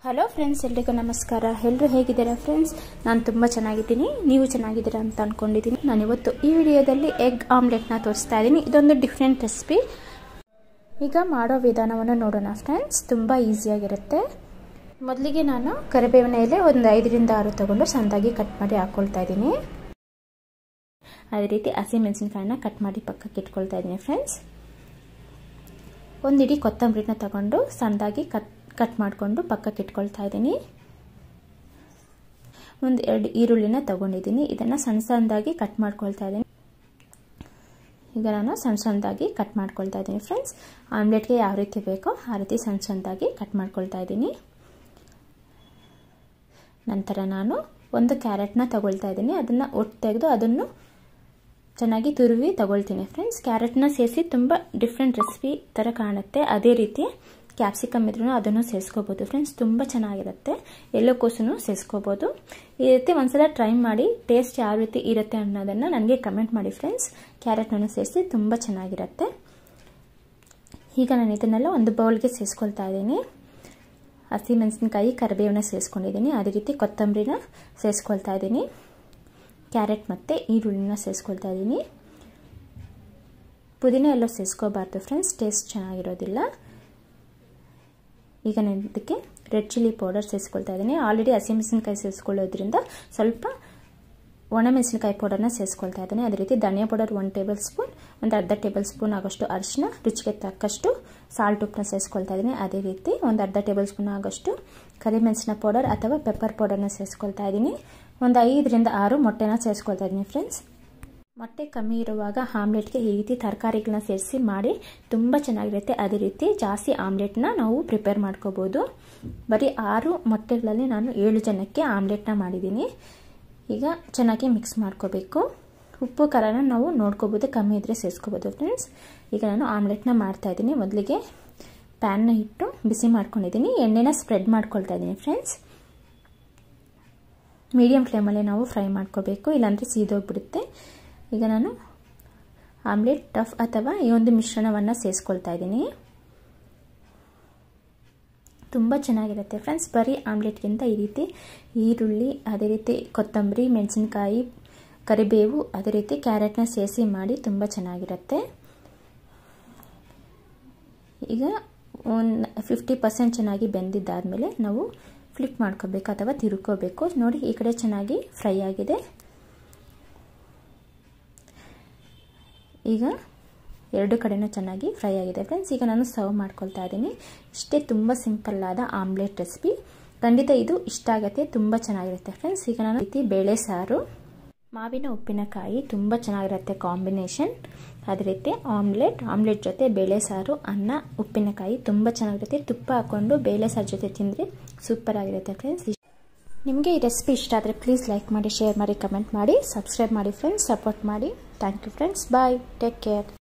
Hello friends, ಎಲ್ರಿಗೂ ನಮಸ್ಕಾರ. ಎಲ್ಲರೂ ಹೇಗಿದ್ದೀರಾ ಫ್ರೆಂಡ್ಸ್? ನಾನು ತುಂಬ ಚೆನ್ನಾಗಿದ್ದೀನಿ. ನೀವು ಚೆನ್ನಾಗಿದ್ದೀರಾ ಅಂತ ಅಂದ್ಕೊಂಡಿದ್ದೀನಿ. ನಾನು ಇವತ್ತು ಈ ವಿಡಿಯೋದಲ್ಲಿ ಎಗ್ ಆಮ್ಲೆಟ್ನ ತೋರಿಸ್ತಾ ಇದ್ದೀನಿ. ಇದೊಂದು ಡಿಫ್ರೆಂಟ್ ರೆಸಿಪಿ. ಈಗ ಮಾಡೋ ವಿಧಾನವನ್ನು ನೋಡೋಣ ಫ್ರೆಂಡ್ಸ್. ತುಂಬ ಈಸಿಯಾಗಿರುತ್ತೆ. ಮೊದಲಿಗೆ ನಾನು ಕರಿಬೇವಿನ ಎಲೆ ಒಂದು 5 ರಿಂದ 6 ತಗೊಂಡು ಸಣ್ಣದಾಗಿ ಕಟ್ ಮಾಡಿ ಹಾಕ್ಕೊಳ್ತಾ ಇದ್ದೀನಿ. ಅದೇ ರೀತಿ ಹಸಿಮೆಣಸಿನಕಾಯಿನ ಕಟ್ ಮಾಡಿ ಪಕ್ಕಕ್ಕೆ ಇಟ್ಕೊಳ್ತಾ ಇದ್ದೀನಿ ಫ್ರೆಂಡ್ಸ್. ಒಂದು ಇಡೀ ಕೊತ್ತಂಬರಿನ ತಗೊಂಡು ಸಣ್ಣದಾಗಿ ಕಟ್ ಮಾಡಿಕೊಂಡು ಪಕ್ಕಕ್ಕೆ ಇಟ್ಕೊಳ್ತಾ ಇದ್ದೀನಿ. ಒಂದು 2 ಈರುಳ್ಳಿನ ತಗೊಂಡಿದ್ದೀನಿ. ಇದನ್ನು ಸಣ್ಣ ಸಣ್ಣದಾಗಿ ಕಟ್ ಮಾಡ್ಕೊಳ್ತಾ ಇದ್ದೀನಿ. ಈಗ ನಾನು ಸಣ್ಣ ಸಣ್ಣದಾಗಿ ಕಟ್ ಮಾಡ್ಕೊಳ್ತಾ ಇದ್ದೀನಿ ಫ್ರೆಂಡ್ಸ್. ಆಮ್ಲೆಟ್ಗೆ ಯಾವ ರೀತಿ ಬೇಕೋ ಆ ರೀತಿ ಸಣ್ಣ ಸಣ್ಣದಾಗಿ ಕಟ್ ಮಾಡ್ಕೊಳ್ತಾ ಇದ್ದೀನಿ. ನಂತರ ನಾನು ಒಂದು ಕ್ಯಾರೆಟ್ನ ತಗೊಳ್ತಾ ಇದ್ದೀನಿ. ಅದನ್ನು ಒಟ್ಟು ತೆಗೆದು ಅದನ್ನು ಚೆನ್ನಾಗಿ ತುರುವಿ ತಗೊಳ್ತೀನಿ ಫ್ರೆಂಡ್ಸ್. ಕ್ಯಾರೆಟ್ನ ಸೇರಿಸಿ ತುಂಬ ಡಿಫ್ರೆಂಟ್ ರೆಸಿಪಿ ಥರ ಕಾಣುತ್ತೆ. ಅದೇ ರೀತಿ ಕ್ಯಾಪ್ಸಿಕಮ್ ಇದ್ರೂ ಅದನ್ನು ಸೇರಿಸ್ಕೋಬೋದು ಫ್ರೆಂಡ್ಸ್. ತುಂಬ ಚೆನ್ನಾಗಿರುತ್ತೆ. ಎಲೆಕೋಸನ್ನು ಸೇರಿಸ್ಕೋಬೋದು. ಈ ರೀತಿ ಒಂದ್ಸಲ ಟ್ರೈ ಮಾಡಿ ಟೇಸ್ಟ್ ಯಾವ ರೀತಿ ಇರುತ್ತೆ ಅನ್ನೋದನ್ನು ನನಗೆ ಕಮೆಂಟ್ ಮಾಡಿ ಫ್ರೆಂಡ್ಸ್. ಕ್ಯಾರೆಟ್ನನ್ನು ಸೇರಿಸಿ ತುಂಬ ಚೆನ್ನಾಗಿರುತ್ತೆ. ಈಗ ನಾನು ಇದನ್ನೆಲ್ಲ ಒಂದು ಬೌಲ್ಗೆ ಸೇರಿಸ್ಕೊಳ್ತಾ ಇದ್ದೀನಿ. ಹಸಿಮೆಣಸಿನಕಾಯಿ, ಕರಿಬೇವನ್ನ ಸೇರಿಸ್ಕೊಂಡಿದ್ದೀನಿ. ಅದೇ ರೀತಿ ಕೊತ್ತಂಬರಿನ ಸೇರಿಸ್ಕೊಳ್ತಾ ಇದ್ದೀನಿ. ಕ್ಯಾರೆಟ್ ಮತ್ತು ಈರುಳ್ಳಿನ ಸೇರಿಸ್ಕೊಳ್ತಾ ಇದ್ದೀನಿ. ಪುದೀನ ಎಲ್ಲ ಸೇರಿಸ್ಕೋಬಾರ್ದು ಫ್ರೆಂಡ್ಸ್, ಟೇಸ್ಟ್ ಚೆನ್ನಾಗಿರೋದಿಲ್ಲ. ಈಗ ನಾನು ಇದಕ್ಕೆ ರೆಡ್ ಚಿಲ್ಲಿ ಪೌಡರ್ ಸೇರಿಸ್ಕೊಳ್ತಾ ಇದ್ದೀನಿ. ಆಲ್ರೆಡಿ ಹಸಿಮೆಣಸಿನಕಾಯಿ ಸೇರಿಸ್ಕೊಳ್ಳೋದ್ರಿಂದ ಸ್ವಲ್ಪ ಒಣಮೆಣಸಿನಕಾಯಿ ಪೌಡರ್ನ ಸೇರಿಸ್ಕೊಳ್ತಾ ಇದ್ದೀನಿ. ಅದೇ ರೀತಿ ಧನಿಯಾ ಪೌಡರ್ 1 ಟೇಬಲ್ ಸ್ಪೂನ್, ಒಂದು ಅರ್ಧ ಟೇಬಲ್ ಸ್ಪೂನ್ ಆಗೋಷ್ಟು ಅರಿಶಿನ, ರುಚಿಗೆ ತಕ್ಕಷ್ಟು ಸಾಲ್ಟ್ ಉಪ್ಪನ್ನ ಸೇರಿಸ್ಕೊಳ್ತಾ ಇದ್ದೀನಿ. ಅದೇ ರೀತಿ ಒಂದು ಅರ್ಧ ಟೇಬಲ್ ಸ್ಪೂನ್ ಆಗೋಷ್ಟು ಕರಿಮೆಣಸಿನ ಪೌಡರ್ ಅಥವಾ ಪೆಪ್ಪರ್ ಪೌಡರ್ನ ಸೇರಿಸ್ಕೊಳ್ತಾ ಇದ್ದೀನಿ. ಒಂದು 5 ರಿಂದ 6 ಮೊಟ್ಟೆನ ಸೇರಿಸ್ಕೊಳ್ತಾ ಇದ್ದೀನಿ ಫ್ರೆಂಡ್ಸ್. ಮೊಟ್ಟೆ ಕಮ್ಮಿ ಇರುವಾಗ ಆಮ್ಲೆಟ್ಗೆ ಈ ರೀತಿ ತರಕಾರಿಗಳನ್ನ ಸೇರಿಸಿ ಮಾಡಿ ತುಂಬ ಚೆನ್ನಾಗಿರುತ್ತೆ. ಅದೇ ರೀತಿ ಜಾಸ್ತಿ ಆಮ್ಲೆಟ್ನ ನಾವು ಪ್ರಿಪೇರ್ ಮಾಡ್ಕೋಬೋದು. ಬರೀ 6 ಮೊಟ್ಟೆಗಳಲ್ಲಿ ನಾನು 7 ಜನಕ್ಕೆ ಆಮ್ಲೆಟ್ನ ಮಾಡಿದ್ದೀನಿ. ಈಗ ಚೆನ್ನಾಗಿ ಮಿಕ್ಸ್ ಮಾಡ್ಕೋಬೇಕು. ಉಪ್ಪು ಖಾರನ ನಾವು ನೋಡ್ಕೋಬೋದು, ಕಮ್ಮಿ ಇದ್ದರೆ ಸೇರಿಸ್ಕೋಬೋದು ಫ್ರೆಂಡ್ಸ್. ಈಗ ನಾನು ಆಮ್ಲೆಟ್ನ ಮಾಡ್ತಾಯಿದ್ದೀನಿ. ಮೊದಲಿಗೆ ಪ್ಯಾನ್ನ ಇಟ್ಟು ಬಿಸಿ ಮಾಡ್ಕೊಂಡಿದ್ದೀನಿ. ಎಣ್ಣೆನ ಸ್ಪ್ರೆಡ್ ಮಾಡ್ಕೊಳ್ತಾ ಇದ್ದೀನಿ ಫ್ರೆಂಡ್ಸ್. ಮೀಡಿಯಂ ಫ್ಲೇಮಲ್ಲಿ ನಾವು ಫ್ರೈ ಮಾಡ್ಕೋಬೇಕು, ಇಲ್ಲಾಂದರೆ ಸೀದೋಗ್ಬಿಡುತ್ತೆ. ಈಗ ನಾನು ಆಮ್ಲೆಟ್ ಟಫ್ ಅಥವಾ ಈ ಒಂದು ಮಿಶ್ರಣವನ್ನು ಸೇರಿಸ್ಕೊಳ್ತಾ ಇದ್ದೀನಿ. ತುಂಬ ಚೆನ್ನಾಗಿರುತ್ತೆ ಫ್ರೆಂಡ್ಸ್. ಬರೀ ಆಮ್ಲೆಟ್ಗಿಂತ ಈ ರೀತಿ ಈರುಳ್ಳಿ, ಅದೇ ರೀತಿ ಕೊತ್ತಂಬರಿ, ಮೆಣಸಿನಕಾಯಿ, ಕರಿಬೇವು, ಅದೇ ರೀತಿ ಕ್ಯಾರೆಟ್ನ ಸೇರಿಸಿ ಮಾಡಿ ತುಂಬ ಚೆನ್ನಾಗಿರುತ್ತೆ. ಈಗ ಒಂದು 50% ಚೆನ್ನಾಗಿ ಬೆಂದಿದ್ದಾದಮೇಲೆ ನಾವು ಫ್ಲಿಪ್ ಮಾಡ್ಕೋಬೇಕು ಅಥವಾ ತಿರುಕೋಬೇಕು. ನೋಡಿ, ಈ ಕಡೆ ಚೆನ್ನಾಗಿ ಫ್ರೈ ಆಗಿದೆ. ಈಗ 2 ಕಡೆನೂ ಚೆನ್ನಾಗಿ ಫ್ರೈ ಆಗಿದೆ ಫ್ರೆಂಡ್ಸ್. ಈಗ ನಾನು ಸರ್ವ್ ಮಾಡ್ಕೊಳ್ತಾ ಇದ್ದೀನಿ. ಇಷ್ಟೇ, ತುಂಬ ಸಿಂಪಲ್ ಆದ ಆಮ್ಲೆಟ್ ರೆಸಿಪಿ. ಖಂಡಿತ ಇದು ಇಷ್ಟ ಆಗುತ್ತೆ, ತುಂಬ ಚೆನ್ನಾಗಿರುತ್ತೆ ಫ್ರೆಂಡ್ಸ್. ಈಗ ನಾನು ರೀತಿ ಬೇಳೆ ಸಾರು, ಮಾವಿನ ಉಪ್ಪಿನಕಾಯಿ ತುಂಬ ಚೆನ್ನಾಗಿರುತ್ತೆ ಕಾಂಬಿನೇಷನ್. ಅದೇ ರೀತಿ ಆಮ್ಲೆಟ್ ಜೊತೆ ಬೇಳೆ ಸಾರು, ಅನ್ನ, ಉಪ್ಪಿನಕಾಯಿ ತುಂಬ ಚೆನ್ನಾಗಿರುತ್ತೆ. ತುಪ್ಪ ಹಾಕ್ಕೊಂಡು ಬೇಳೆ ಸಾರು ಜೊತೆ ತಿಂದರೆ ಸೂಪರ್ ಆಗಿರುತ್ತೆ ಫ್ರೆಂಡ್ಸ್. ನಿಮಗೆ ಈ ರೆಸಿಪಿ ಇಷ್ಟ ಆದರೆ ಪ್ಲೀಸ್ ಲೈಕ್ ಮಾಡಿ, ಶೇರ್ ಮಾಡಿ, ಕಮೆಂಟ್ ಮಾಡಿ, ಸಬ್ಸ್ಕ್ರೈಬ್ ಮಾಡಿ ಫ್ರೆಂಡ್ಸ್. ಸಪೋರ್ಟ್ ಮಾಡಿ. Thank you friends. Bye, take care.